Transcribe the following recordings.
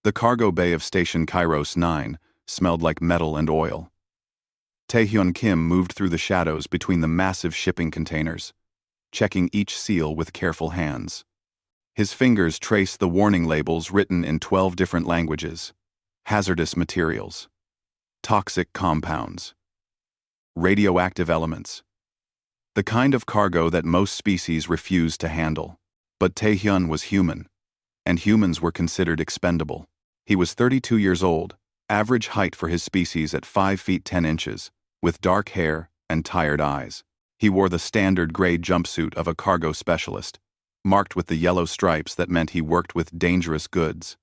The cargo bay of Station Kairos 9 smelled like metal and oil. Taehyun Kim moved through the shadows between the massive shipping containers, checking each seal with careful hands. His fingers traced the warning labels written in 12 different languages: hazardous materials, toxic compounds, radioactive elements. The kind of cargo that most species refused to handle. But Taehyun was human, and humans were considered expendable. He was 32 years old, average height for his species at 5 feet 10 inches, with dark hair and tired eyes. He wore the standard gray jumpsuit of a cargo specialist, marked with the yellow stripes that meant he worked with dangerous goods.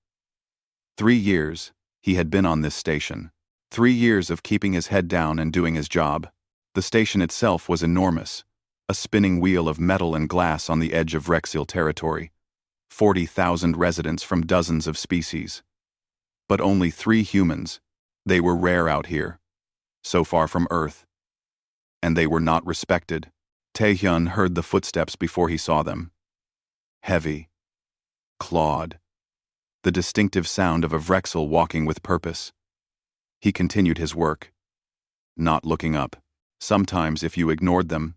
3 years he had been on this station. 3 years of keeping his head down and doing his job. The station itself was enormous, a spinning wheel of metal and glass on the edge of Rexil territory. 40,000 residents from dozens of species. But only 3 humans. They were rare out here, so far from Earth. And they were not respected. Taehyun heard the footsteps before he saw them. Heavy. Clawed. The distinctive sound of a Vrexel walking with purpose. He continued his work, not looking up. Sometimes if you ignored them,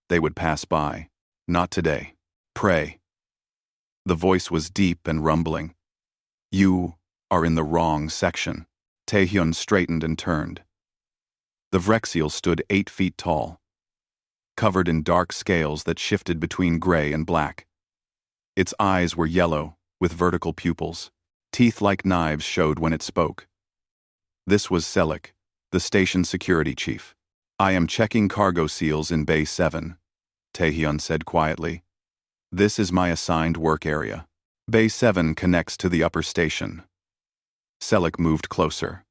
they would pass by. Not today. Pray. The voice was deep and rumbling. You are in the wrong section. Taehyun straightened and turned. The Vrexil stood 8 feet tall, covered in dark scales that shifted between gray and black. Its eyes were yellow, with vertical pupils. Teeth like knives showed when it spoke. This was Selik, the station security chief. I am checking cargo seals in Bay 7, Taehyun said quietly. This is my assigned work area. Bay 7 connects to the upper station. Selik moved closer.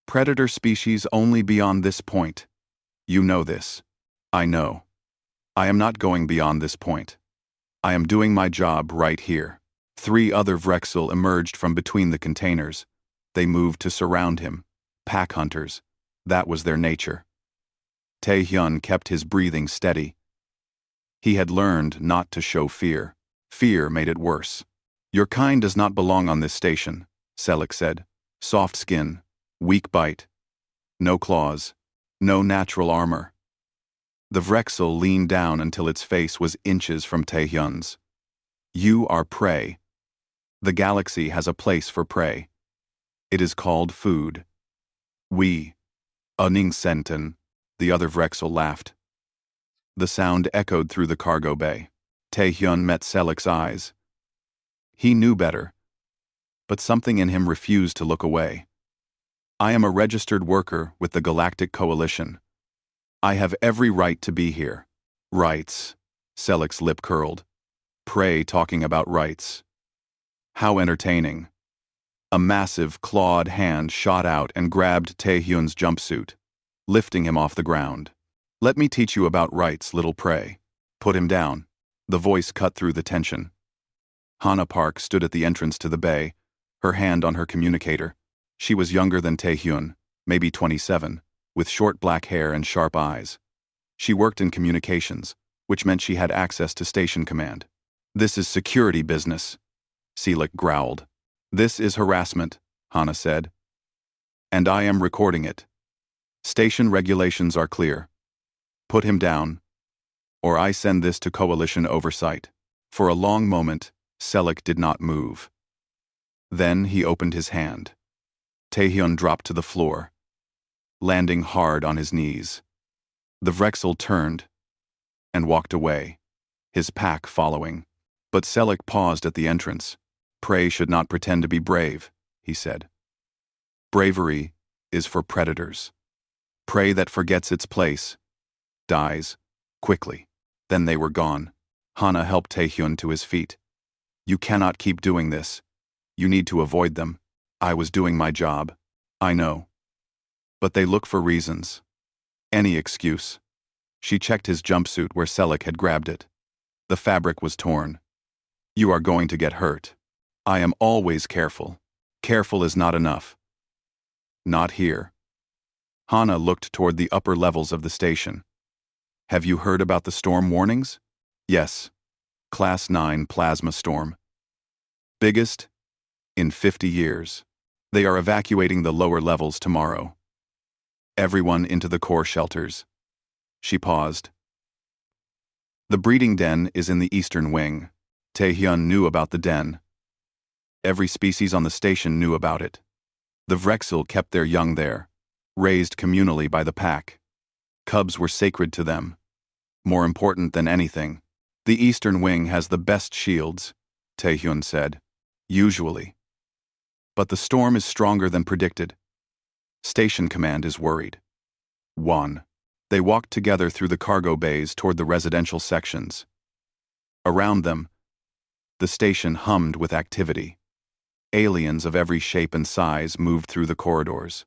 Predator species only beyond this point. You know this. I know. I am not going beyond this point. I am doing my job right here. 3 other Vrexel emerged from between the containers. They moved to surround him. Pack hunters. That was their nature. Taehyun kept his breathing steady. He had learned not to show fear. Fear made it worse. Your kind does not belong on this station, Selik said. Soft skin, weak bite, no claws, no natural armor. The Vrexel leaned down until its face was inches from Taehyun's. You are prey. The galaxy has a place for prey. It is called food. We. Senten. The other Vrexel laughed. The sound echoed through the cargo bay. Taehyun met Selik's eyes. He knew better, but something in him refused to look away. I am a registered worker with the Galactic Coalition. I have every right to be here. Rights. Selik's lip curled. Prey talking about rights. How entertaining. A massive, clawed hand shot out and grabbed Taehyun's jumpsuit, lifting him off the ground. Let me teach you about rights, little prey. Put him down. The voice cut through the tension. Hana Park stood at the entrance to the bay, her hand on her communicator. She was younger than Taehyun, maybe 27, with short black hair and sharp eyes. She worked in communications, which meant she had access to station command. This is security business, Selik growled. This is harassment, Hana said. And I am recording it. Station regulations are clear. Put him down, or I send this to Coalition oversight. For a long moment, Selik did not move. Then he opened his hand. Taehyun dropped to the floor, landing hard on his knees. The Vrexel turned and walked away, his pack following. But Selik paused at the entrance. Prey should not pretend to be brave, he said. Bravery is for predators. Prey that forgets its place dies quickly. Then they were gone. Hana helped Taehyun to his feet. You cannot keep doing this. You need to avoid them. I was doing my job. I know. But they look for reasons. Any excuse. She checked his jumpsuit where Selik had grabbed it. The fabric was torn. You are going to get hurt. I am always careful. Careful is not enough. Not here. Hana looked toward the upper levels of the station. Have you heard about the storm warnings? Yes. Class 9 plasma storm. Biggest In 50 years. They are evacuating the lower levels tomorrow. Everyone into the core shelters. She paused. The breeding den is in the eastern wing. Taehyun knew about the den. Every species on the station knew about it. The Vrexel kept their young there, raised communally by the pack. Cubs were sacred to them. More important than anything, the eastern wing has the best shields, Taehyun said. Usually. But the storm is stronger than predicted. Station command is worried. 1. They walked together through the cargo bays toward the residential sections. Around them, the station hummed with activity. Aliens of every shape and size moved through the corridors.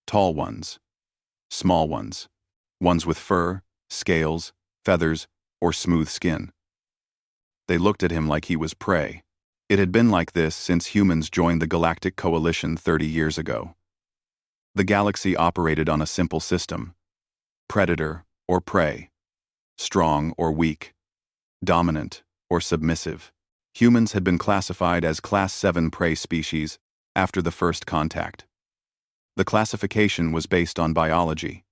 Tall ones, small ones, ones with fur, scales, feathers, or smooth skin. They looked at him like he was prey. It had been like this since humans joined the Galactic Coalition 30 years ago. The galaxy operated on a simple system: predator or prey, strong or weak, dominant or submissive. Humans had been classified as Class 7 prey species after the first contact. The classification was based on biology.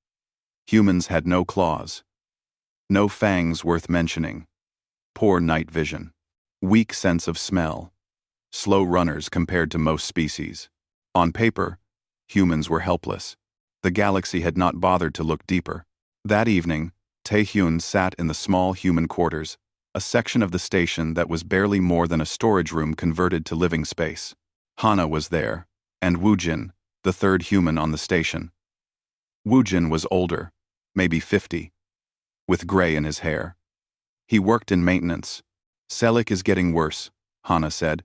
Humans had no claws, no fangs worth mentioning, poor night vision, weak sense of smell, slow runners compared to most species. On paper, humans were helpless. The galaxy had not bothered to look deeper. That evening, Taehyun sat in the small human quarters, a section of the station that was barely more than a storage room converted to living space. Hana was there, and Woojin, the third human on the station. Woojin was older, maybe 50, with gray in his hair. He worked in maintenance. Selik is getting worse, Hana said.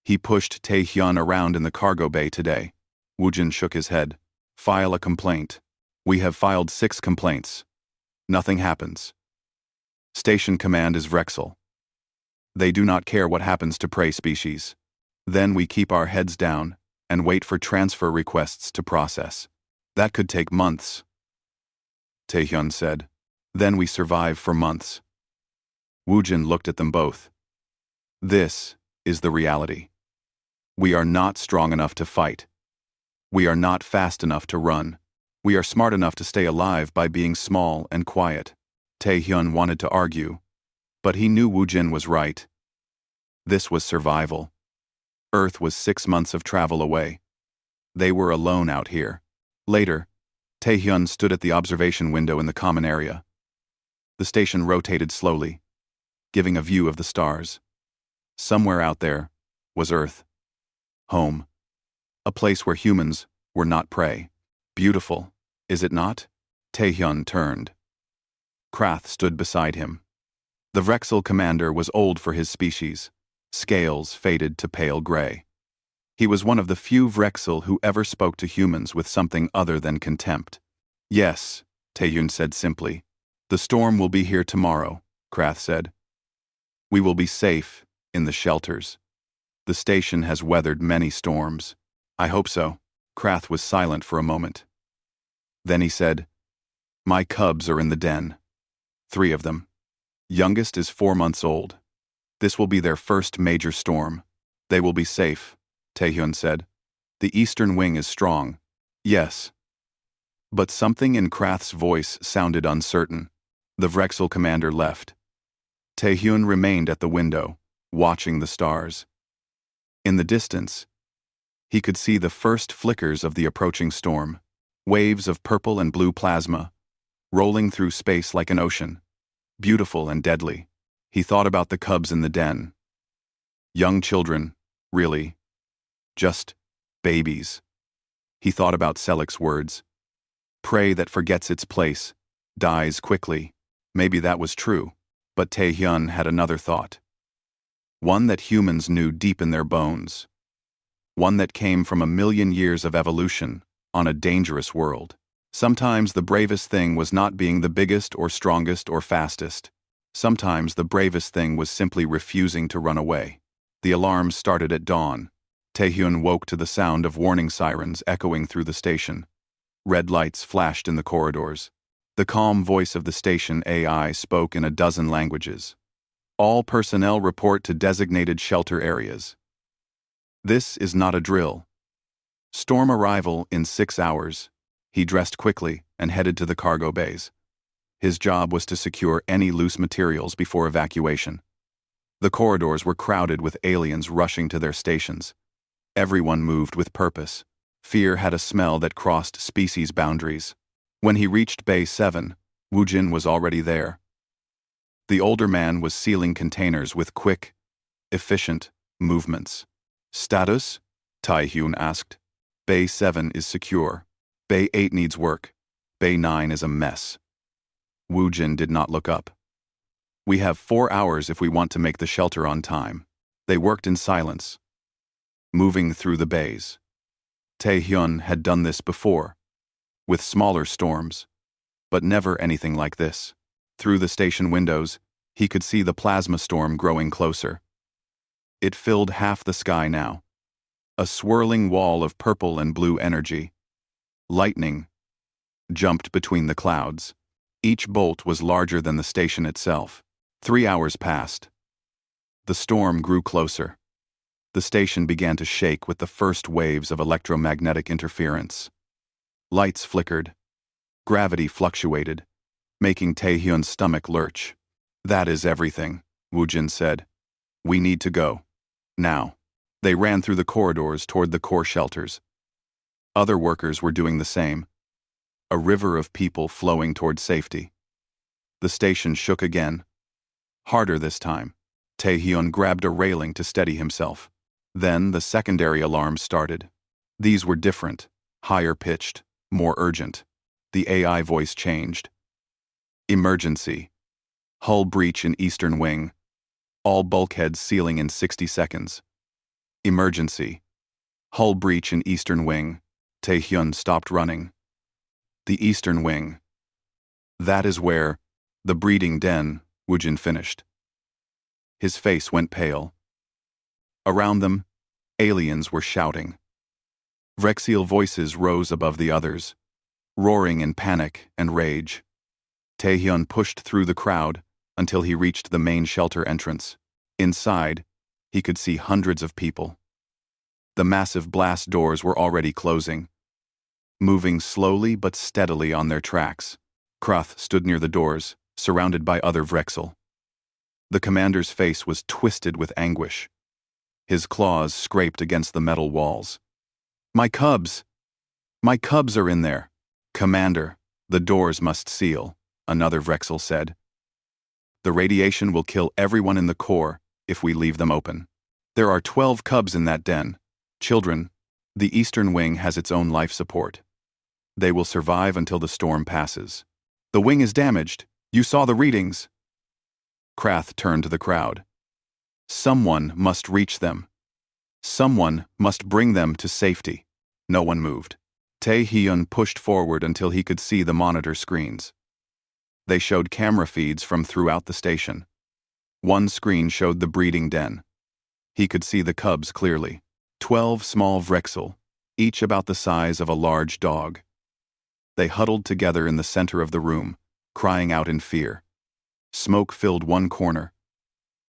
He pushed Taehyun around in the cargo bay today. Woojin shook his head. File a complaint. We have filed 6 complaints. Nothing happens. Station command is Vrexel. They do not care what happens to prey species. Then we keep our heads down and wait for transfer requests to process. That could take months. Taehyun said. Then we survive for months. Woojin looked at them both. This is the reality. We are not strong enough to fight. We are not fast enough to run. We are smart enough to stay alive by being small and quiet. Taehyun wanted to argue, but he knew Woojin was right. This was survival. Earth was 6 months of travel away. They were alone out here. Later, Taehyun stood at the observation window in the common area. The station rotated slowly, giving a view of the stars. Somewhere out there was Earth. Home. A place where humans were not prey. Beautiful, is it not? Taehyun turned. Krath stood beside him. The Vrexel commander was old for his species, scales faded to pale gray. He was one of the few Vrexel who ever spoke to humans with something other than contempt. Yes, Taehyun said simply. The storm will be here tomorrow, Krath said. We will be safe in the shelters. The station has weathered many storms. I hope so. Krath was silent for a moment. Then he said, My cubs are in the den. 3 of them. Youngest is 4 months old. This will be their first major storm. They will be safe, Taehyun said. The eastern wing is strong. Yes. But something in Krath's voice sounded uncertain. The Vrexel commander left. Taehyun remained at the window, watching the stars. In the distance, he could see the first flickers of the approaching storm, waves of purple and blue plasma, rolling through space like an ocean, beautiful and deadly. He thought about the cubs in the den. Young children, really. Just babies. He thought about Selik's words. Prey that forgets its place, dies quickly. Maybe that was true, but Taehyun had another thought. One that humans knew deep in their bones. One that came from a million years of evolution on a dangerous world. Sometimes the bravest thing was not being the biggest or strongest or fastest. Sometimes the bravest thing was simply refusing to run away. The alarms started at dawn. Taehyun woke to the sound of warning sirens echoing through the station. Red lights flashed in the corridors. The calm voice of the station AI spoke in a dozen languages. All personnel report to designated shelter areas. This is not a drill. Storm arrival in 6 hours. He dressed quickly and headed to the cargo bays. His job was to secure any loose materials before evacuation. The corridors were crowded with aliens rushing to their stations. Everyone moved with purpose. Fear had a smell that crossed species boundaries. When he reached Bay 7, Woojin was already there. The older man was sealing containers with quick, efficient movements. Status? Tai-Hyun asked. Bay 7 is secure. Bay 8 needs work. Bay 9 is a mess. Woojin did not look up. We have 4 hours if we want to make the shelter on time. They worked in silence, moving through the bays. Tae-Hyun had done this before, with smaller storms, but never anything like this. Through the station windows, he could see the plasma storm growing closer. It filled half the sky now. A swirling wall of purple and blue energy. Lightning jumped between the clouds. Each bolt was larger than the station itself. 3 hours passed. The storm grew closer. The station began to shake with the first waves of electromagnetic interference. Lights flickered. Gravity fluctuated, making Tae-Hyun's stomach lurch. That is everything, Woojin said. We need to go. Now. They ran through the corridors toward the core shelters. Other workers were doing the same. A river of people flowing toward safety. The station shook again. Harder this time. Tae-Hyun grabbed a railing to steady himself. Then the secondary alarms started. These were different, higher-pitched, more urgent. The AI voice changed. Emergency. Hull breach in eastern wing. All bulkheads sealing in 60 seconds. Emergency. Hull breach in eastern wing. Tae-Hyun stopped running. The eastern wing. That is where, the breeding den, Woojin finished. His face went pale. Around them, aliens were shouting. Vrexial voices rose above the others, roaring in panic and rage. Tae-Hyun pushed through the crowd until he reached the main shelter entrance. Inside, he could see hundreds of people. The massive blast doors were already closing, moving slowly but steadily on their tracks. Krath stood near the doors, surrounded by other Vrexel. The commander's face was twisted with anguish. His claws scraped against the metal walls. My cubs! My cubs are in there! Commander, the doors must seal, another Vrexel said. The radiation will kill everyone in the core if we leave them open. There are 12 cubs in that den. Children, the eastern wing has its own life support. They will survive until the storm passes. The wing is damaged. You saw the readings. Krath turned to the crowd. Someone must reach them. Someone must bring them to safety. No one moved. Tae-Hyun pushed forward until he could see the monitor screens. They showed camera feeds from throughout the station. One screen showed the breeding den. He could see the cubs clearly. 12 small Vrexel, each about the size of a large dog. They huddled together in the center of the room, crying out in fear. Smoke filled one corner.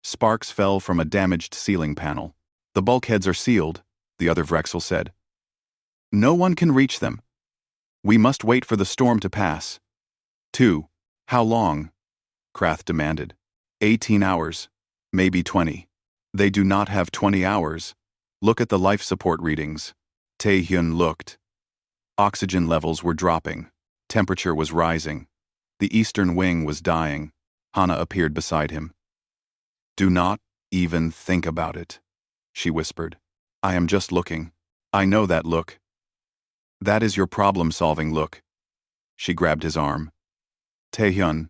Sparks fell from a damaged ceiling panel. The bulkheads are sealed, the other Vrexel said. No one can reach them. We must wait for the storm to pass. 2. How long? Krath demanded. 18 hours, maybe 20. They do not have 20 hours. Look at the life support readings. Tae-Hyun looked. Oxygen levels were dropping. Temperature was rising. The eastern wing was dying. Hana appeared beside him. Do not even think about it, she whispered. I am just looking. I know that look. That is your problem-solving look. She grabbed his arm. Tae-Hyun,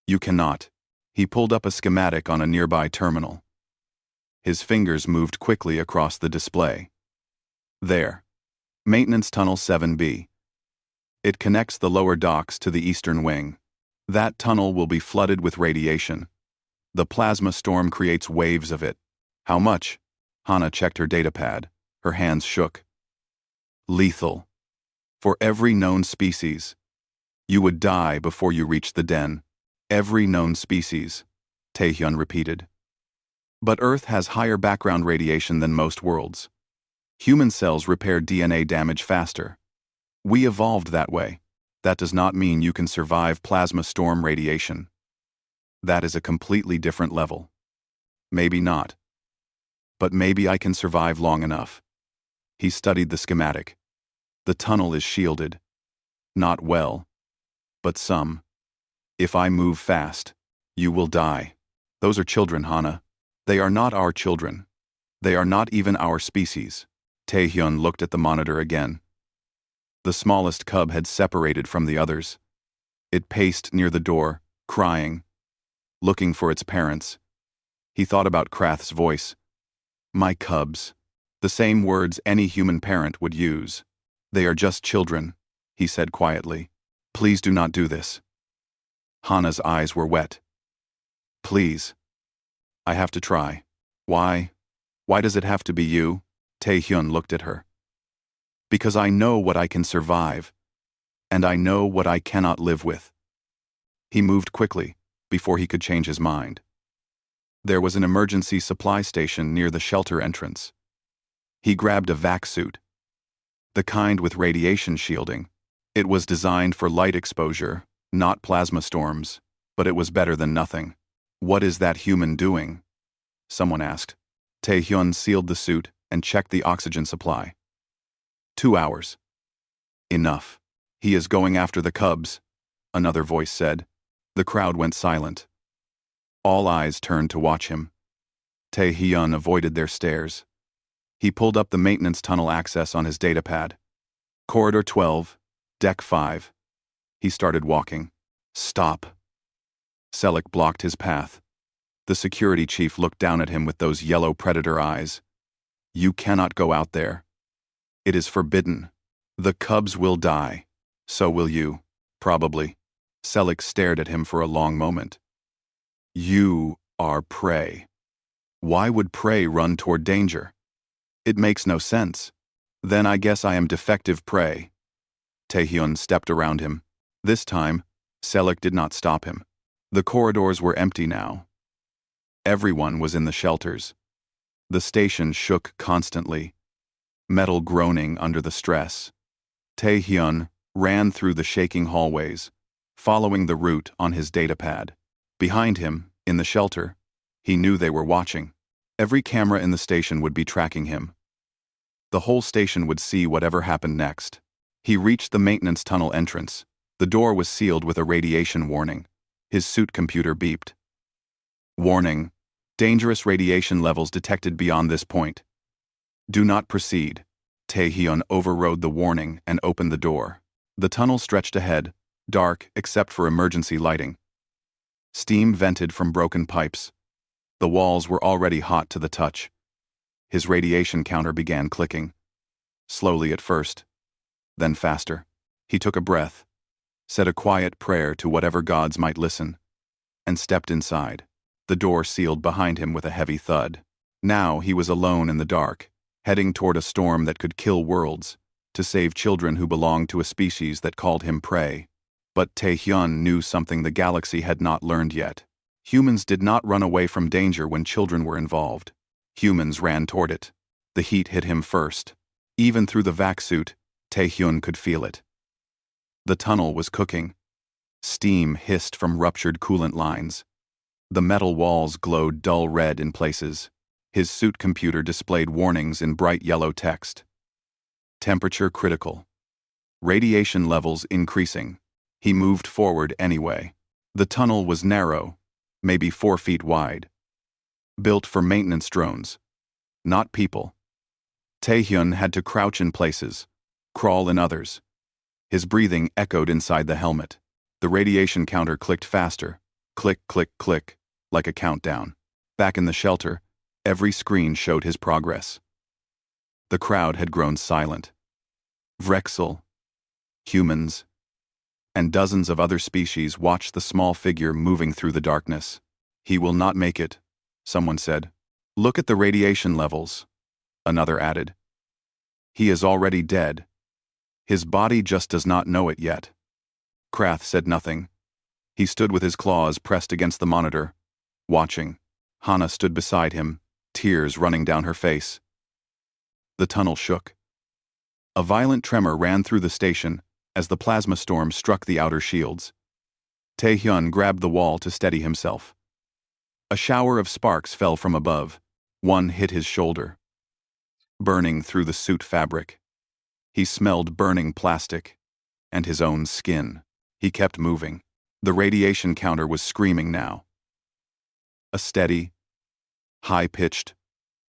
you cannot. He pulled up a schematic on a nearby terminal. His fingers moved quickly across the display. There. Maintenance Tunnel 7B. It connects the lower docks to the eastern wing. That tunnel will be flooded with radiation. The plasma storm creates waves of it. How much? Hana checked her datapad. Her hands shook. Lethal. For every known species. You would die before you reached the den. Every known species, Tae-Hyun repeated. But Earth has higher background radiation than most worlds. Human cells repair DNA damage faster. We evolved that way. That does not mean you can survive plasma storm radiation. That is a completely different level. Maybe not. But maybe I can survive long enough. He studied the schematic. The tunnel is shielded. Not well, but some. If I move fast, you will die. Those are children, Hana. They are not our children. They are not even our species. Taehyun looked at the monitor again. The smallest cub had separated from the others. It paced near the door, crying, looking for its parents. He thought about Krath's voice. My cubs. The same words any human parent would use. They are just children, he said quietly. Please do not do this. Hana's eyes were wet. Please. I have to try. Why? Why does it have to be you? Taehyun looked at her. Because I know what I can survive, and I know what I cannot live with. He moved quickly, before he could change his mind. There was an emergency supply station near the shelter entrance. He grabbed a vac suit. The kind with radiation shielding. It was designed for light exposure, not plasma storms, but it was better than nothing. What is that human doing? Someone asked. Taehyun sealed the suit and checked the oxygen supply. 2 hours. Enough. He is going after the cubs, another voice said. The crowd went silent. All eyes turned to watch him. Taehyun avoided their stares. He pulled up the maintenance tunnel access on his datapad. Corridor 12, Deck 5. He started walking. Stop. Selleck blocked his path. The security chief looked down at him with those yellow predator eyes. You cannot go out there. It is forbidden. The cubs will die. So will you. Probably. Selleck stared at him for a long moment. You are prey. Why would prey run toward danger? It makes no sense. Then I guess I am defective prey. Taehyun stepped around him. This time, Selleck did not stop him. The corridors were empty now. Everyone was in the shelters. The station shook constantly, metal groaning under the stress. Taehyun ran through the shaking hallways, following the route on his datapad. Behind him, in the shelter, he knew they were watching. Every camera in the station would be tracking him. The whole station would see whatever happened next. He reached the maintenance tunnel entrance. The door was sealed with a radiation warning. His suit computer beeped. Warning. Dangerous radiation levels detected beyond this point. Do not proceed. Taehyun overrode the warning and opened the door. The tunnel stretched ahead, dark except for emergency lighting. Steam vented from broken pipes. The walls were already hot to the touch. His radiation counter began clicking. Slowly at first, then faster. He took a breath, said a quiet prayer to whatever gods might listen, and stepped inside. The door sealed behind him with a heavy thud. Now he was alone in the dark, heading toward a storm that could kill worlds, to save children who belonged to a species that called him prey. But Taehyun knew something the galaxy had not learned yet. Humans did not run away from danger when children were involved. Humans ran toward it. The heat hit him first. Even through the vac suit, Taehyun could feel it. The tunnel was cooking. Steam hissed from ruptured coolant lines. The metal walls glowed dull red in places. His suit computer displayed warnings in bright yellow text. Temperature critical. Radiation levels increasing. He moved forward anyway. The tunnel was narrow, maybe 4 feet wide. Built for maintenance drones, not people. Taehyun had to crouch in places, crawl in others. His breathing echoed inside the helmet. The radiation counter clicked faster. Click, click, click, like a countdown. Back in the shelter, every screen showed his progress. The crowd had grown silent. Vrexel, humans, and dozens of other species watched the small figure moving through the darkness. He will not make it, someone said. Look at the radiation levels, another added. He is already dead. His body just does not know it yet. Krath said nothing. He stood with his claws pressed against the monitor, watching. Hana stood beside him, tears running down her face. The tunnel shook. A violent tremor ran through the station as the plasma storm struck the outer shields. Taehyun grabbed the wall to steady himself. A shower of sparks fell from above. One hit his shoulder, burning through the suit fabric. He smelled burning plastic and his own skin. He kept moving. The radiation counter was screaming now. A steady, high-pitched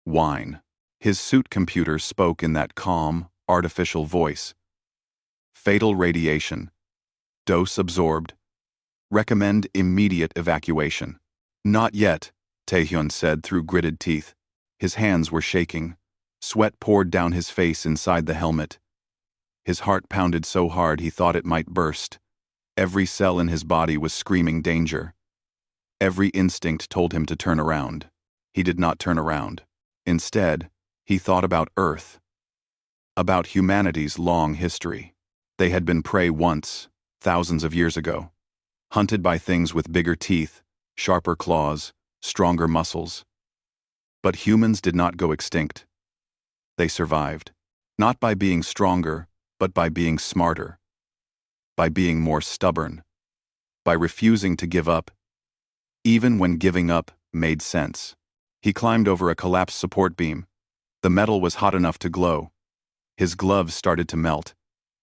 whine. His suit computer spoke in that calm, artificial voice. Fatal radiation. Dose absorbed. Recommend immediate evacuation. Not yet, Taehyun said through gritted teeth. His hands were shaking. Sweat poured down his face inside the helmet. His heart pounded so hard he thought it might burst. Every cell in his body was screaming danger. Every instinct told him to turn around. He did not turn around. Instead, he thought about Earth. About humanity's long history. They had been prey once, thousands of years ago. Hunted by things with bigger teeth, sharper claws, stronger muscles. But humans did not go extinct. They survived. Not by being stronger, but by being smarter. By being more stubborn. By refusing to give up, even when giving up made sense. He climbed over a collapsed support beam. The metal was hot enough to glow. His gloves started to melt.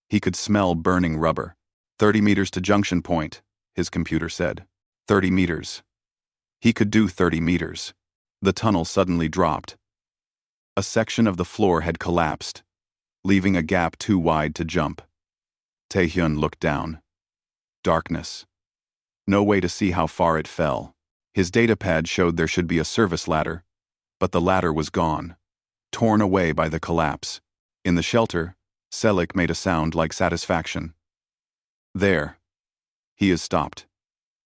He could smell burning rubber. 30 meters to junction point, his computer said. 30 meters. He could do 30 meters. The tunnel suddenly dropped. A section of the floor had collapsed, leaving a gap too wide to jump. Taehyun looked down. Darkness. No way to see how far it fell. His datapad showed there should be a service ladder, but the ladder was gone, torn away by the collapse. In the shelter, Selik made a sound like satisfaction. There. He is stopped.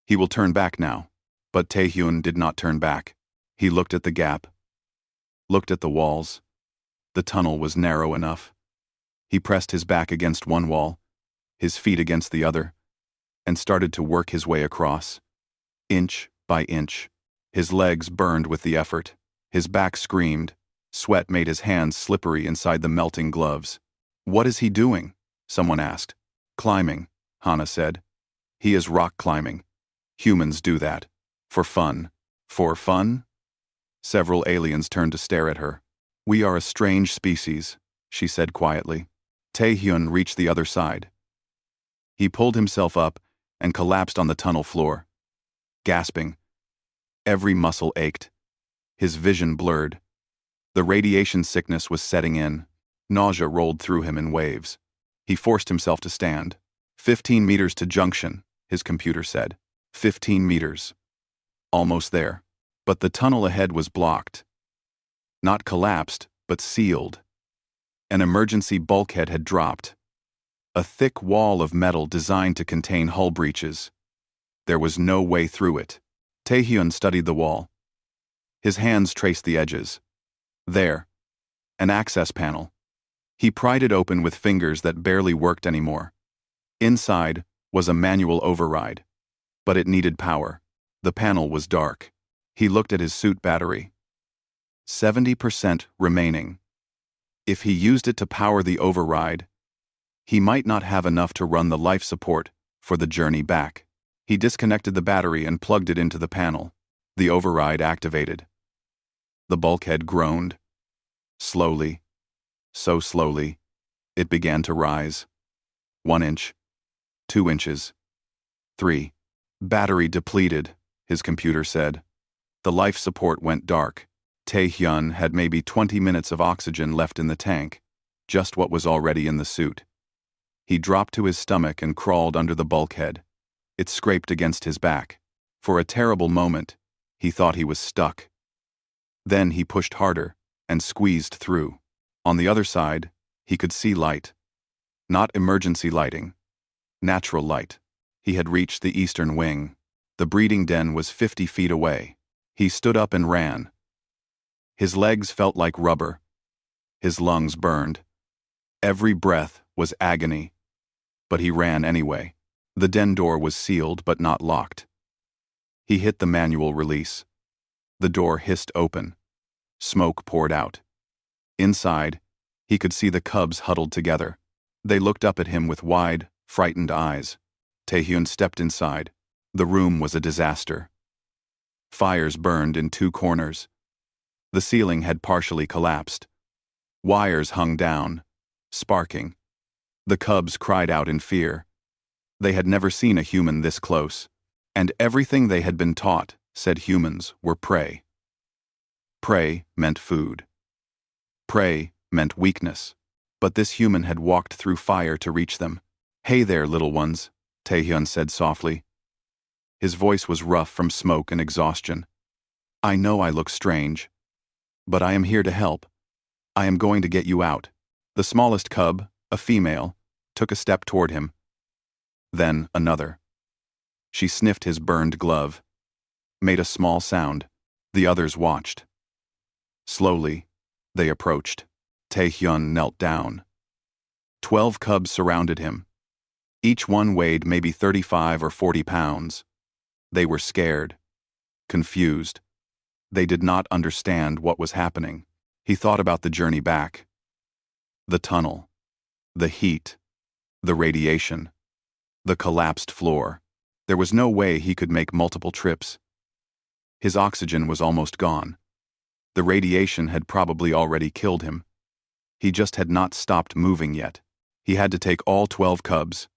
He will turn back now. But Taehyun did not turn back. He looked at the gap. Looked at the walls. The tunnel was narrow enough. He pressed his back against one wall, his feet against the other, and started to work his way across. Inch by inch. His legs burned with the effort. His back screamed. Sweat made his hands slippery inside the melting gloves. What is he doing? Someone asked. Climbing, Hana said. He is rock climbing. Humans do that. For fun. For fun? Several aliens turned to stare at her. We are a strange species, she said quietly. Taehyun reached the other side. He pulled himself up and collapsed on the tunnel floor. Gasping. Every muscle ached. His vision blurred. The radiation sickness was setting in. Nausea rolled through him in waves. He forced himself to stand. 15 meters to junction, his computer said. 15 meters. Almost there. But the tunnel ahead was blocked. Not collapsed, but sealed. An emergency bulkhead had dropped. A thick wall of metal designed to contain hull breaches. There was no way through it. Taehyun studied the wall. His hands traced the edges. There. An access panel. He pried it open with fingers that barely worked anymore. Inside was a manual override. But it needed power. The panel was dark. He looked at his suit battery. 70% remaining. If he used it to power the override, he might not have enough to run the life support for the journey back. He disconnected the battery and plugged it into the panel. The override activated. The bulkhead groaned. Slowly, so slowly, it began to rise. 1 inch. 2 inches. 3. Battery depleted, his computer said. The life support went dark. Taehyun had maybe 20 minutes of oxygen left in the tank, just what was already in the suit. He dropped to his stomach and crawled under the bulkhead. It scraped against his back. For a terrible moment, he thought he was stuck. Then he pushed harder and squeezed through. On the other side, he could see light. Not emergency lighting. Natural light. He had reached the eastern wing. The breeding den was 50 feet away. He stood up and ran. His legs felt like rubber. His lungs burned. Every breath was agony. But he ran anyway. The den door was sealed but not locked. He hit the manual release. The door hissed open. Smoke poured out. Inside, He could see the cubs huddled together. They looked up at him with wide, frightened eyes. Taehyun stepped inside. The room was a disaster. Fires burned in 2 corners. The ceiling had partially collapsed. Wires hung down, sparking. The cubs cried out in fear. They had never seen a human this close, and everything they had been taught said humans were prey. Prey meant food. Prey meant weakness. But this human had walked through fire to reach them. "Hey there, little ones," Taehyun said softly. His voice was rough from smoke and exhaustion. "I know I look strange, but I am here to help. I am going to get you out." The smallest cub, a female, took a step toward him. Then another. She sniffed his burned glove, made a small sound. The others watched. Slowly, they approached. Taehyun knelt down. 12 cubs surrounded him. Each one weighed maybe 35 or 40 pounds. They were scared, confused. They did not understand what was happening. He thought about the journey back. The tunnel, the heat, the radiation, the collapsed floor. There was no way he could make multiple trips. His oxygen was almost gone. The radiation had probably already killed him. He just had not stopped moving yet. He had to take all 12 cubs.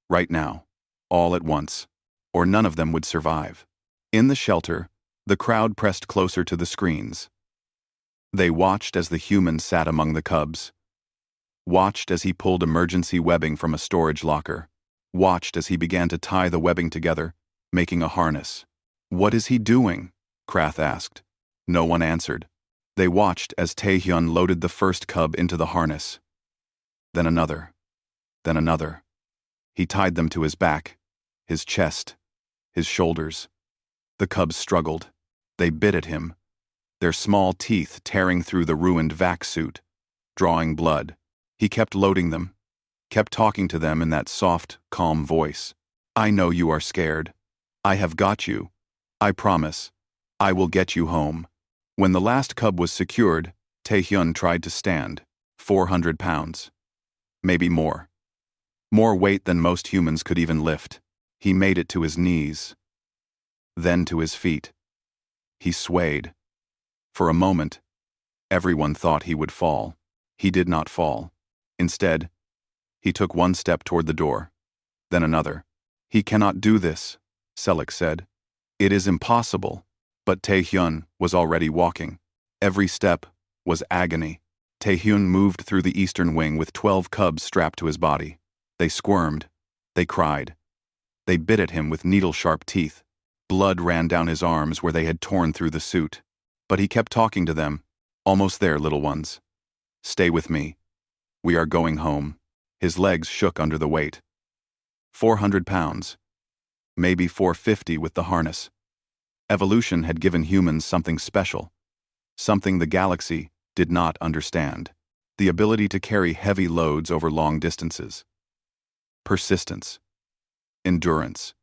Right now, all at once, or none of them would survive. In the shelter, the crowd pressed closer to the screens. They watched as the human sat among the cubs. Watched as he pulled emergency webbing from a storage locker. Watched as he began to tie the webbing together, making a harness. "What is he doing?" Krath asked. No one answered. They watched as Taehyun loaded the first cub into the harness. Then another. Then another. He tied them to his back, his chest, his shoulders. The cubs struggled. They bit at him, their small teeth tearing through the ruined vac suit, drawing blood. He kept loading them, kept talking to them in that soft, calm voice. "I know you are scared. I have got you. I promise. I will get you home." When the last cub was secured, Taehyun tried to stand. 400 pounds. Maybe more. More weight than most humans could even lift. He made it to his knees. Then to his feet. He swayed. For a moment, everyone thought he would fall. He did not fall. Instead, he took one step toward the door. Then another. "He cannot do this," Selik said. "It is impossible." But Taehyun was already walking. Every step was agony. Taehyun moved through the eastern wing with 12 cubs strapped to his body. They squirmed. They cried. They bit at him with needle-sharp teeth. Blood ran down his arms where they had torn through the suit. But he kept talking to them. "Almost there, little ones. Stay with me. We are going home." His legs shook under the weight. 400 pounds. Maybe 450 with the harness. Evolution had given humans something special. Something the galaxy did not understand. The ability to carry heavy loads over long distances. Persistence. Endurance.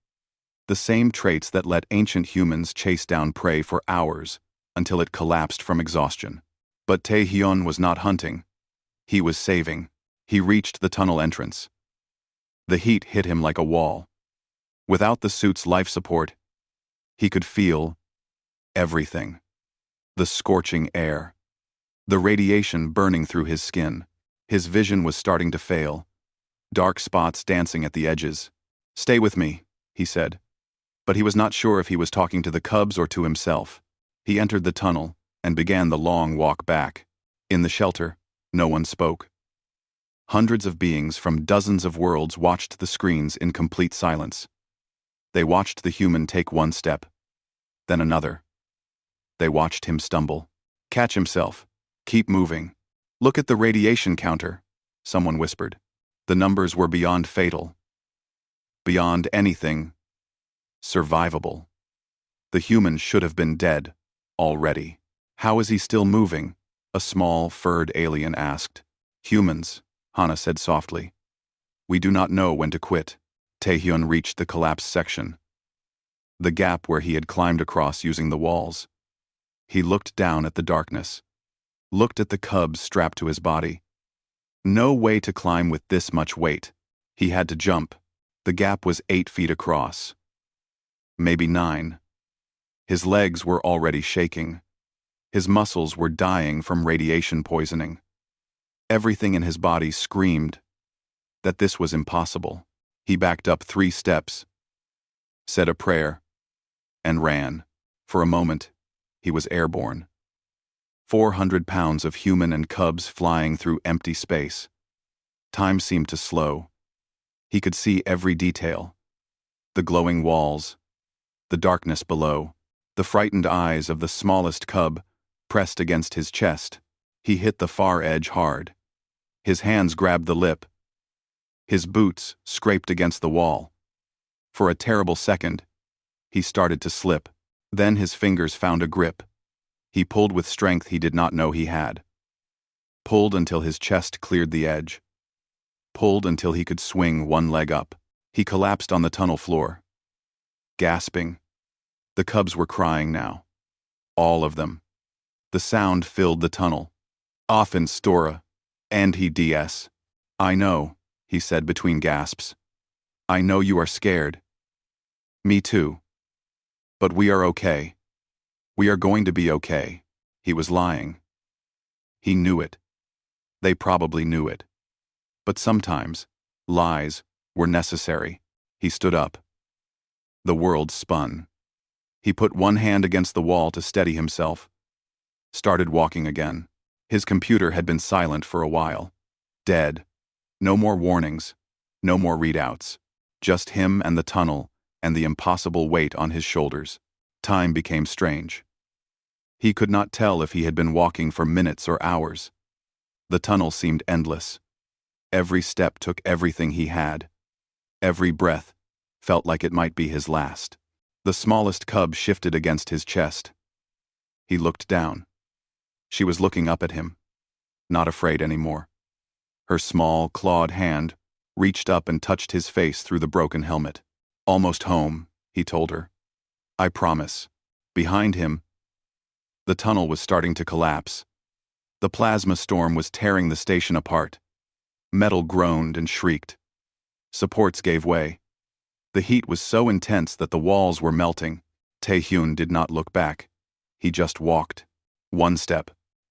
The same traits that let ancient humans chase down prey for hours until it collapsed from exhaustion. But Taehyun was not hunting. He was saving. He reached the tunnel entrance. The heat hit him like a wall. Without the suit's life support, he could feel everything. The scorching air. The radiation burning through his skin. His vision was starting to fail. Dark spots dancing at the edges. "Stay with me," he said. But he was not sure if he was talking to the cubs or to himself. He entered the tunnel and began the long walk back. In the shelter, no one spoke. Hundreds of beings from dozens of worlds watched the screens in complete silence. They watched the human take one step, then another. They watched him stumble, catch himself, keep moving. "Look at the radiation counter," someone whispered. The numbers were beyond fatal. Beyond anything survivable. The human should have been dead already. "How is he still moving?" a small, furred alien asked. "Humans," Hana said softly. "We do not know when to quit." Taehyun reached the collapsed section. The gap where he had climbed across using the walls. He looked down at the darkness. Looked at the cubs strapped to his body. No way to climb with this much weight. He had to jump. The gap was 8 feet across. Maybe 9. His legs were already shaking. His muscles were dying from radiation poisoning. Everything in his body screamed that this was impossible. He backed up 3 steps, said a prayer, and ran. For a moment, he was airborne. 400 pounds of human and cubs flying through empty space. Time seemed to slow. He could see every detail. The glowing walls, the darkness below, the frightened eyes of the smallest cub pressed against his chest. He hit the far edge hard. His hands grabbed the lip. His boots scraped against the wall. For a terrible second, he started to slip. Then his fingers found a grip. He pulled with strength he did not know he had. Pulled until his chest cleared the edge. Pulled until he could swing one leg up. He collapsed on the tunnel floor, gasping. The cubs were crying now. All of them. The sound filled the tunnel. Often Stora. And he DS. I know, he said between gasps. I know you are scared. Me too. But we are okay. We are going to be okay. He was lying. He knew it. They probably knew it. But sometimes, lies were necessary. He stood up. The world spun. He put one hand against the wall to steady himself. Started walking again. His computer had been silent for a while. Dead. No more warnings. No more readouts. Just him and the tunnel and the impossible weight on his shoulders. Time became strange. He could not tell if he had been walking for minutes or hours. The tunnel seemed endless. Every step took everything he had. Every breath felt like it might be his last. The smallest cub shifted against his chest. He looked down. She was looking up at him, not afraid anymore. Her small, clawed hand reached up and touched his face through the broken helmet. Almost home, he told her. I promise. Behind him, the tunnel was starting to collapse. The plasma storm was tearing the station apart. Metal groaned and shrieked. Supports gave way. The heat was so intense that the walls were melting. Taehyun did not look back. He just walked. One step.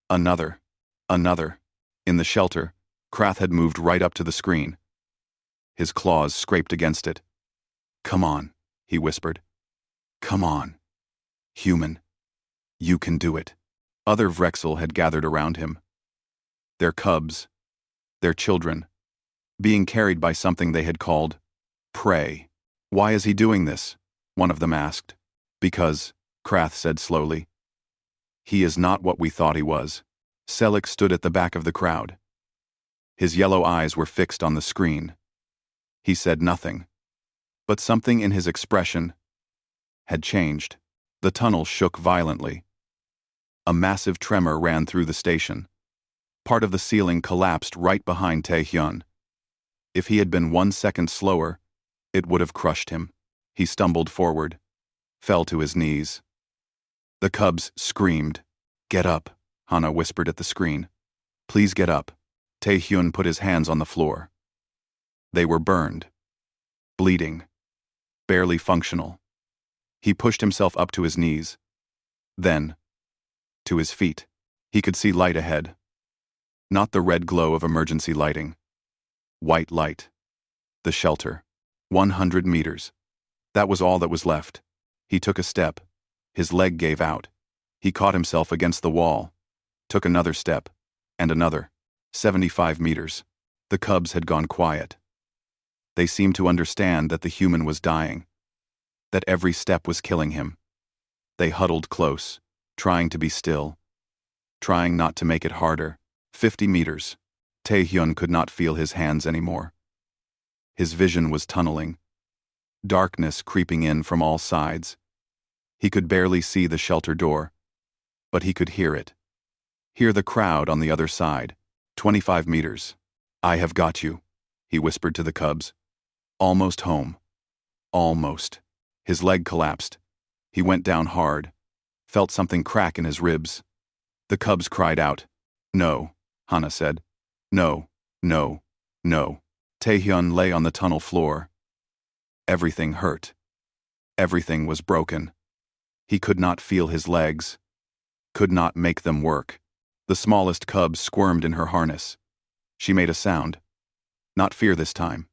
Another. Another. In the shelter, Krath had moved right up to the screen. His claws scraped against it. Come on, he whispered. Come on. Human. You can do it. Other Vrexel had gathered around him. Their cubs. Their children. Being carried by something they had called prey. Why is he doing this? One of them asked. Because, Krath said slowly. He is not what we thought he was. Selik stood at the back of the crowd. His yellow eyes were fixed on the screen. He said nothing. But something in his expression had changed. The tunnel shook violently. A massive tremor ran through the station. Part of the ceiling collapsed right behind Taehyun. If he had been 1 second slower, it would have crushed him. He stumbled forward, fell to his knees. The cubs screamed. Get up, Hana whispered at the screen. Please get up. Taehyun put his hands on the floor. They were burned. Bleeding. Barely functional. He pushed himself up to his knees. Then, to his feet. He could see light ahead. Not the red glow of emergency lighting. White light. The shelter. 100 meters. That was all that was left. He took a step. His leg gave out. He caught himself against the wall. Took another step. And another. 75 meters. The cubs had gone quiet. They seemed to understand that the human was dying. That every step was killing him. They huddled close, trying to be still. Trying not to make it harder. 50 meters. Taehyun could not feel his hands anymore. His vision was tunneling. Darkness creeping in from all sides. He could barely see the shelter door, but he could hear it. Hear the crowd on the other side. 25 meters. I have got you, he whispered to the cubs. Almost home. Almost. His leg collapsed. He went down hard. Felt something crack in his ribs. The cubs cried out. No, Hana said. No, No, no. Taehyun lay on the tunnel floor. Everything hurt. Everything was broken. He could not feel his legs, could not make them work. The smallest cub squirmed in her harness. She made a sound. Not fear this time.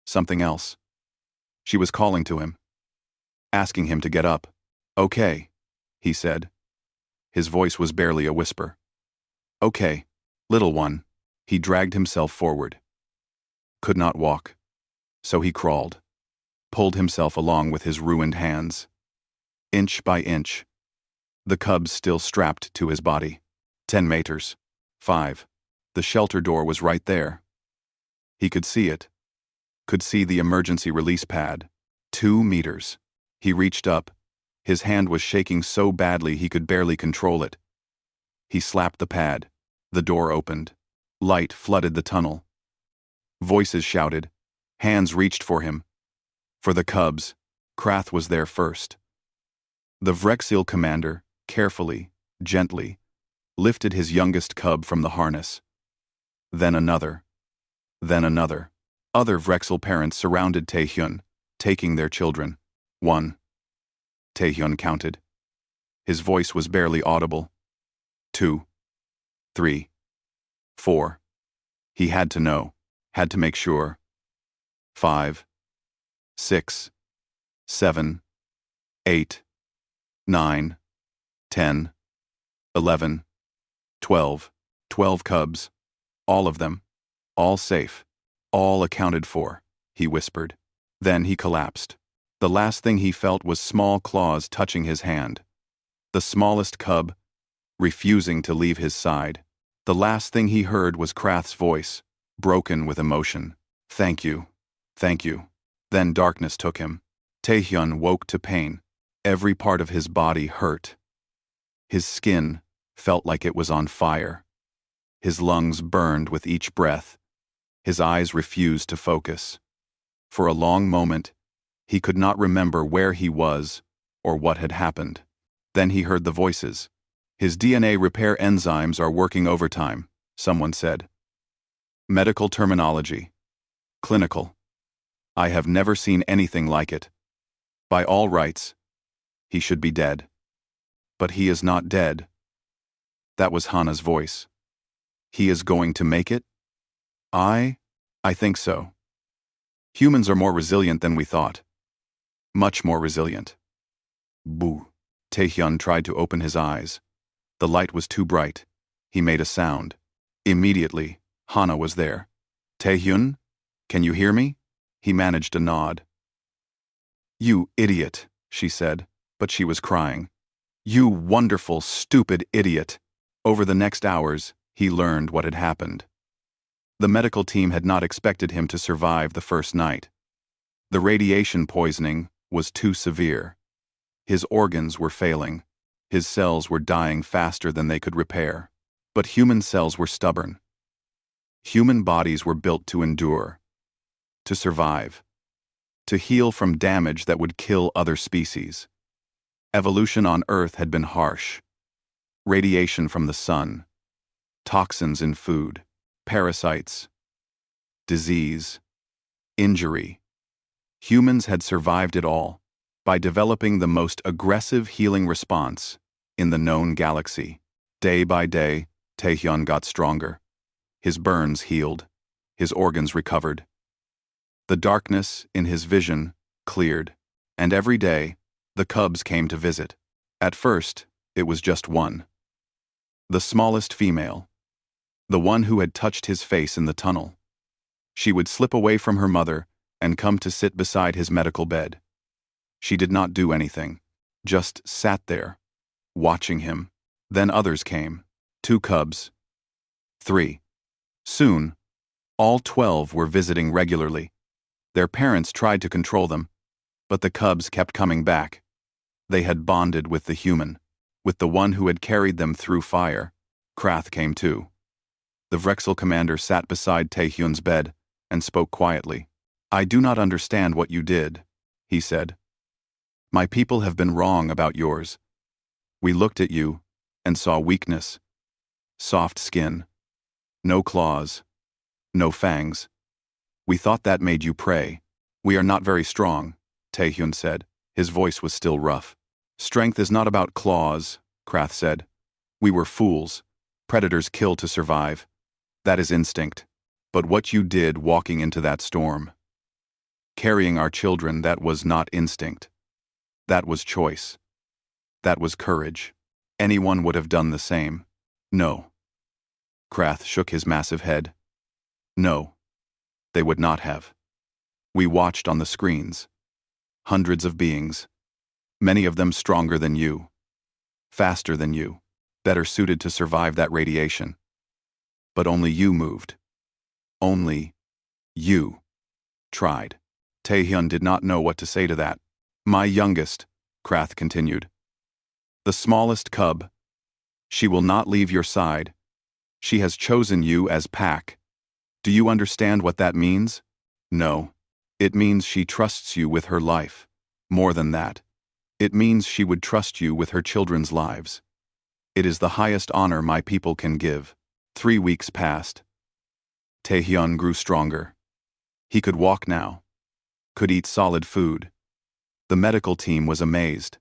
Something else. She was calling to him, asking him to get up. Okay, he said. His voice was barely a whisper. Okay, little one. He dragged himself forward. Could not walk. So he crawled, pulled himself along with his ruined hands. Inch by inch. The cub still strapped to his body. 10 meters. 5. The shelter door was right there. He could see it. Could see the emergency release pad. 2 meters. He reached up. His hand was shaking so badly he could barely control it. He slapped the pad. The door opened. Light flooded the tunnel. Voices shouted. Hands reached for him. For the cubs, Krath was there first. The Vrexil commander, carefully, gently, lifted his youngest cub from the harness. Then another. Then another. Other Vrexil parents surrounded Taehyun, taking their children. 1. Taehyun counted. His voice was barely audible. 2. 3. 4. He had to know, had to make sure. 5. 6. 7. 8. 9. 10. 11. 12. 12 cubs. All of them. All safe. All accounted for, he whispered. Then he collapsed. The last thing he felt was small claws touching his hand. The smallest cub, refusing to leave his side. The last thing he heard was Krath's voice, broken with emotion. Thank you. Thank you. Then darkness took him. Taehyun woke to pain. Every part of his body hurt. His skin felt like it was on fire. His lungs burned with each breath. His eyes refused to focus. For a long moment, he could not remember where he was or what had happened. Then he heard the voices. His DNA repair enzymes are working overtime, someone said. Medical terminology. Clinical. I have never seen anything like it. By all rights, he should be dead. But he is not dead. That was Hana's voice. He is going to make it? I think so. Humans are more resilient than we thought. Much more resilient. Boo. Taehyun tried to open his eyes. The light was too bright. He made a sound. Immediately, Hana was there. Taehyun, can you hear me? He managed a nod. You idiot, she said, but she was crying. You wonderful, stupid idiot. Over the next hours, he learned what had happened. The medical team had not expected him to survive the first night. The radiation poisoning was too severe. His organs were failing. His cells were dying faster than they could repair. But human cells were stubborn. Human bodies were built to endure, to survive, to heal from damage that would kill other species. Evolution on Earth had been harsh. Radiation from the sun, toxins in food, parasites, disease, injury. Humans had survived it all by developing the most aggressive healing response in the known galaxy. Day by day, Taehyun got stronger. His burns healed. His organs recovered. The darkness in his vision cleared, and every day, the cubs came to visit. At first, it was just one. The smallest female. The one who had touched his face in the tunnel. She would slip away from her mother and come to sit beside his medical bed. She did not do anything, just sat there, watching him. Then others came. 2 cubs. 3. Soon, all 12 were visiting regularly. Their parents tried to control them, but the cubs kept coming back. They had bonded with the human, with the one who had carried them through fire. Krath came too. The Vrexil commander sat beside Taehyun's bed and spoke quietly. I do not understand what you did, he said. My people have been wrong about yours. We looked at you and saw weakness, soft skin, no claws, No fangs. We thought that made you prey. We are not very strong, Taehyun said. His voice was still rough. Strength is not about claws, Krath said. We were fools. Predators kill to survive. That is instinct. But what you did walking into that storm, carrying our children, that was not instinct. That was choice. That was courage. Anyone would have done the same. No. Krath shook his massive head. No. They would not have. We watched on the screens. Hundreds of beings. Many of them stronger than you. Faster than you. Better suited to survive that radiation. But only you moved. Only you tried. Taehyun did not know what to say to that. My youngest, Krath continued. The smallest cub. She will not leave your side. She has chosen you as pack. Do you understand what that means? No. It means she trusts you with her life. More than that. It means she would trust you with her children's lives. It is the highest honor my people can give. 3 weeks passed. Taehyun grew stronger. He could walk now. Could eat solid food. The medical team was amazed.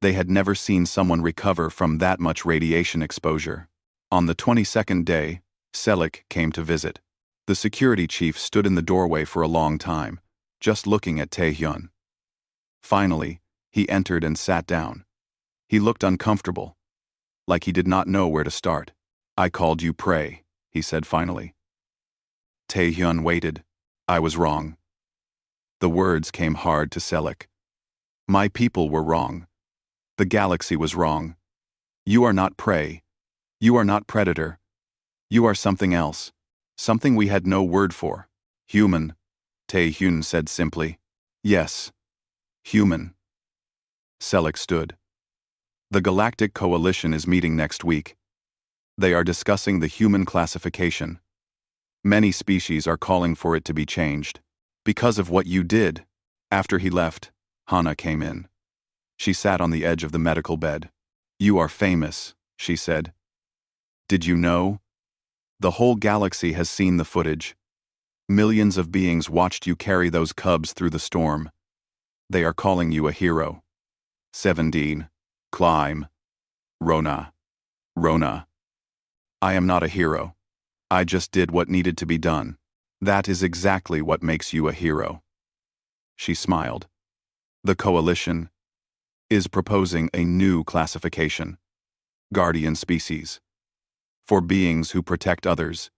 They had never seen someone recover from that much radiation exposure. On the 22nd day, Selik came to visit. The security chief stood in the doorway for a long time, just looking at Taehyun. Finally, he entered and sat down. He looked uncomfortable, like he did not know where to start. I called you prey, he said finally. Taehyun waited. I was wrong. The words came hard to Selik. My people were wrong. The galaxy was wrong. You are not prey. You are not predator. You are something else. Something we had no word for. Human, Taehyun said simply. Yes. Human. Selik stood. The Galactic Coalition is meeting next week. They are discussing the human classification. Many species are calling for it to be changed. Because of what you did. After he left, Hana came in. She sat on the edge of the medical bed. You are famous, she said. Did you know? The whole galaxy has seen the footage. Millions of beings watched you carry those cubs through the storm. They are calling you a hero. 17. Climb. Rona. Rona. I am not a hero. I just did what needed to be done. That is exactly what makes you a hero. She smiled. The coalition is proposing a new classification. Guardian species. For beings who protect others,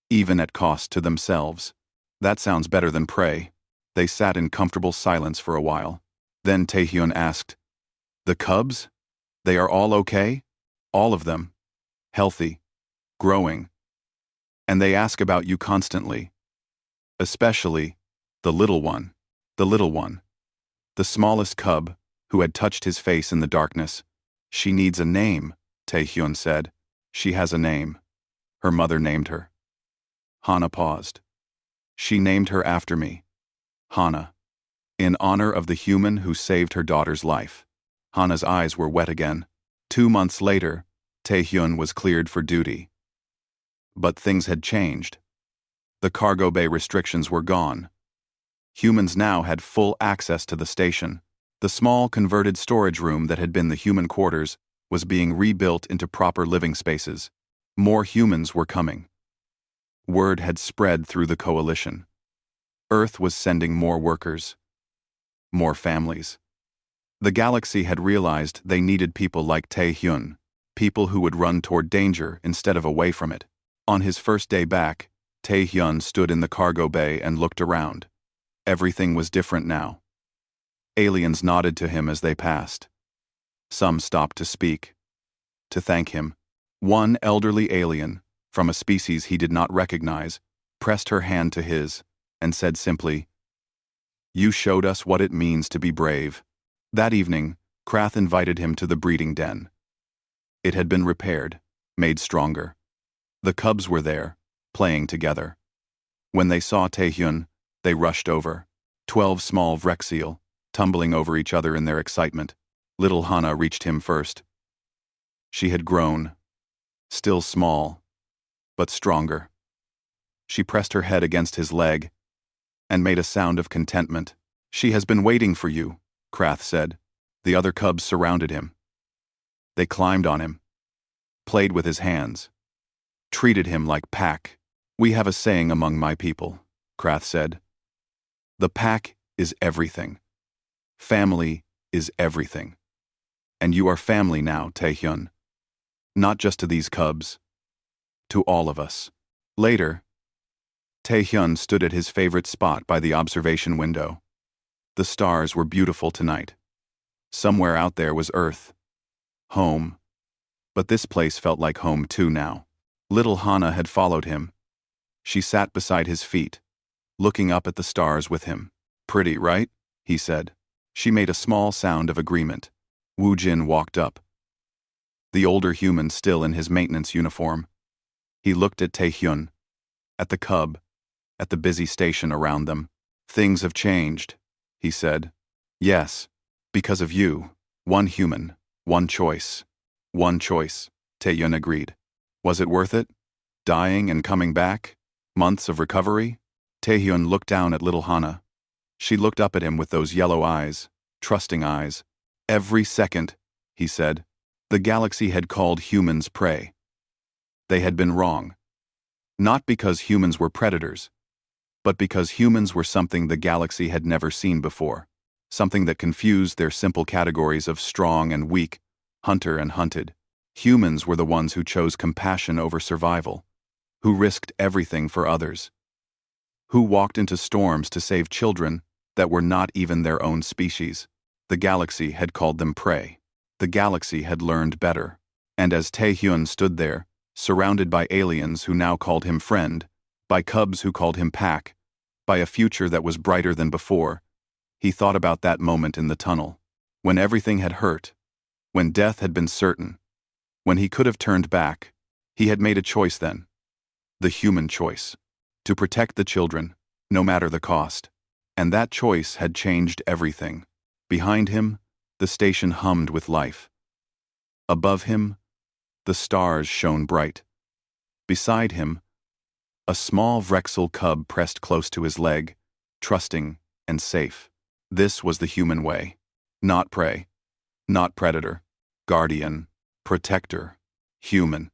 even at cost to themselves. That sounds better than prey. They sat in comfortable silence for a while. Then Taehyun asked, the cubs? They are all okay? All of them. Healthy. Growing. And they ask about you constantly. Especially the little one. The little one. The smallest cub, who had touched his face in the darkness. She needs a name, Taehyun said. She has a name. Her mother named her. Hana paused. She named her after me. Hana. In honor of the human who saved her daughter's life. Hana's eyes were wet again. 2 months later, Taehyun was cleared for duty. But things had changed. The cargo bay restrictions were gone. Humans now had full access to the station. The small converted storage room that had been the human quarters was being rebuilt into proper living spaces. More humans were coming. Word had spread through the coalition. Earth was sending more workers. More families. The galaxy had realized they needed people like Taehyun, people who would run toward danger instead of away from it. On his first day back, Taehyun stood in the cargo bay and looked around. Everything was different now. Aliens nodded to him as they passed. Some stopped to speak, to thank him. One elderly alien, from a species he did not recognize, pressed her hand to his and said simply, You showed us what it means to be brave. That evening, Krath invited him to the breeding den. It had been repaired, made stronger. The cubs were there, playing together. When they saw Taehyun, they rushed over. 12 small Vrexil, tumbling over each other in their excitement. Little Hana reached him first. She had grown, still small, but stronger. She pressed her head against his leg and made a sound of contentment. "She has been waiting for you," Krath said. The other cubs surrounded him. They climbed on him, played with his hands, treated him like pack. "We have a saying among my people," Krath said. "The pack is everything. Family is everything. And you are family now, Taehyun. Not just to these cubs, to all of us." Later, Taehyun stood at his favorite spot by the observation window. The stars were beautiful tonight. Somewhere out there was Earth. Home. But this place felt like home too now. Little Hana had followed him. She sat beside his feet, looking up at the stars with him. "Pretty, right?" he said. She made a small sound of agreement. Woo Jin walked up. The older human still in his maintenance uniform. He looked at Taehyun, at the cub, at the busy station around them. "Things have changed," he said. "Yes, because of you. One human, one choice." "One choice," Taehyun agreed. "Was it worth it? Dying and coming back? Months of recovery?" Taehyun looked down at little Hana. She looked up at him with those yellow eyes, trusting eyes. "Every second," he said. The galaxy had called humans prey. They had been wrong. Not because humans were predators, but because humans were something the galaxy had never seen before, something that confused their simple categories of strong and weak, hunter and hunted. Humans were the ones who chose compassion over survival, who risked everything for others, who walked into storms to save children that were not even their own species. The galaxy had called them prey. The galaxy had learned better. And as Taehyun stood there, surrounded by aliens who now called him friend, by cubs who called him pack, by a future that was brighter than before, he thought about that moment in the tunnel, when everything had hurt, when death had been certain, when he could have turned back. He had made a choice then, the human choice, to protect the children, no matter the cost. And that choice had changed everything. Behind him, the station hummed with life. Above him, the stars shone bright. Beside him, a small Vrexel cub pressed close to his leg, trusting and safe. This was the human way. Not prey, not predator, guardian, protector, human.